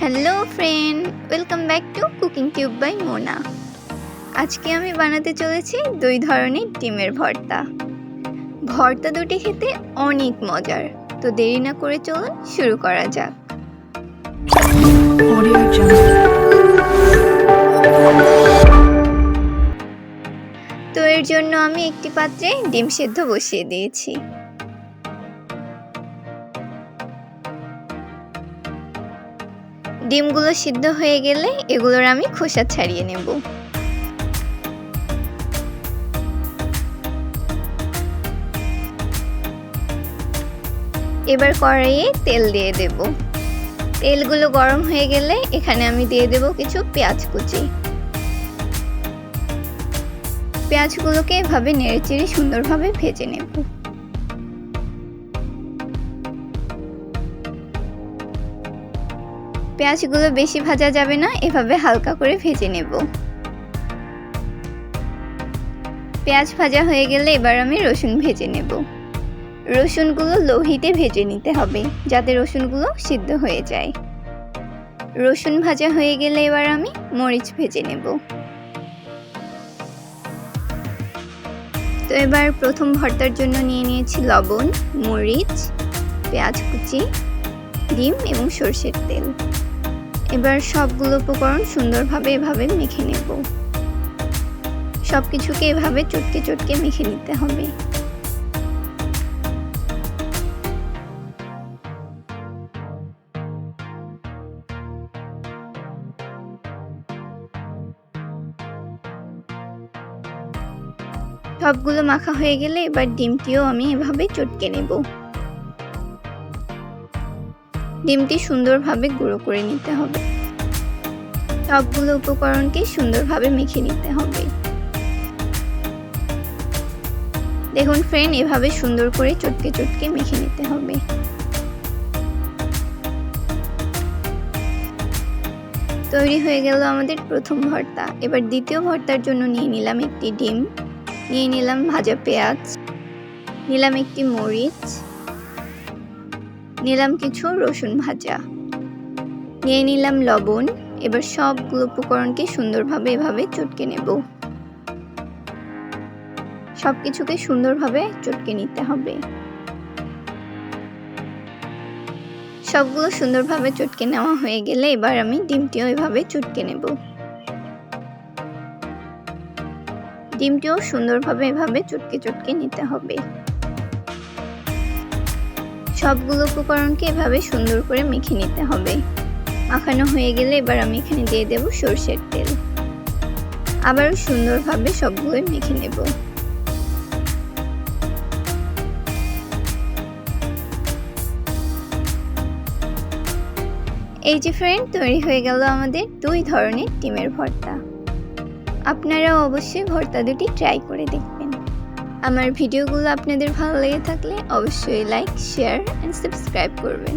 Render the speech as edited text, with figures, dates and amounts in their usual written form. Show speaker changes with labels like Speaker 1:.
Speaker 1: Hello friend, welcome back to cooking tube by Mona. আজকে আমি বানাতে চলেছি দুই ধরনের ডিমের ভর্তা। ভর্তা দুটি খেতে অনেক মজার, তো দেরি না করে চলুন শুরু করা যাক। তো এর জন্য আমি একটি পাত্রে ডিম সেদ্ধ বসিয়ে দিয়েছি। ডিমগুলো সিদ্ধ হয়ে গেলে এগুলোর আমি খোসা ছাড়িয়ে নেব। এবার কড়াইয়ে তেল দিয়ে দেব। তেলগুলো গরম হয়ে গেলে এখানে আমি দিয়ে দেব কিছু পেঁয়াজ কুচি। পেঁয়াজগুলোকে এভাবে নেড়েচেড়ে সুন্দরভাবে ভেজে নেব। পেঁয়াজগুলো বেশি ভাজা যাবে না, এভাবে হালকা করে ভেজে নেব। পেঁয়াজ ভাজা হয়ে গেলে এবার আমি রসুন ভেজে নেব। রসুনগুলো লো হিটে ভেজে নিতে হবে যাতে রসুনগুলো সিদ্ধ হয়ে যায়। রসুন ভাজা হয়ে গেলে এবার আমি মরিচ ভেজে নেব। তো এবার প্রথম ভর্তার জন্য নিয়ে নিয়েছি লবণ, মরিচ, পেঁয়াজ কুচি, ডিম এবং সরষের তেল। এবার সবগুলো উপকরণ সুন্দরভাবে এভাবে মেখে নেব। সবকিছুকে এভাবে চটকে চটকে মেখে নিতে হবে। সবগুলো মাখা হয়ে গেলে এবার ডিমটিও আমি এভাবে চটকে নেব। ডিমটি সুন্দরভাবে গুঁড়ো করে নিতে হবে। সবগুলো উপকরণকে সুন্দরভাবে মেখে নিতে হবে। দেখুন ফ্রেন্ড, এভাবে সুন্দর করে চটকে চটকে মেখে নিতে হবে। তৈরি হয়ে গেল আমাদের প্রথম ভর্তা। এবার দ্বিতীয় ভর্তার জন্য নিয়ে নিলাম একটি ডিম, নিয়ে নিলাম ভাজা পেঁয়াজ, নিলাম একটি মরিচ, নিলাম কিছু রসুন ভাজা, নিয়ে নিলাম লবণ। এবার সবগুলো উপকরণকে সুন্দরভাবে এভাবে চটকে নেব। সবকিছুকে সুন্দরভাবে চটকে নিতে হবে। সবগুলো সুন্দরভাবে চটকে নেওয়া হয়ে গেলে এবার আমি ডিমটিও এভাবে চটকে নেব। ডিমটিও সুন্দরভাবে এভাবে চটকে চটকে নিতে হবে। সবগুলো উপকরণকে এভাবে সুন্দর করে মেখে নিতে হবে। মাখানো হয়ে গেলে এবার আমি এখানে দিয়ে দেব সরষের তেল। আবারও সুন্দরভাবে সবগুলোই মেখে নেব। এই যে ফ্রেন্ড, তৈরি হয়ে গেল আমাদের দুই ধরনের ডিমের ভর্তা। আপনারাও অবশ্যই ভর্তা দুটি ট্রাই করে দেখবেন। আমার ভিডিওগুলো আপনাদের ভালো লেগে থাকলে অবশ্যই লাইক, শেয়ার এন্ড সাবস্ক্রাইব করবেন।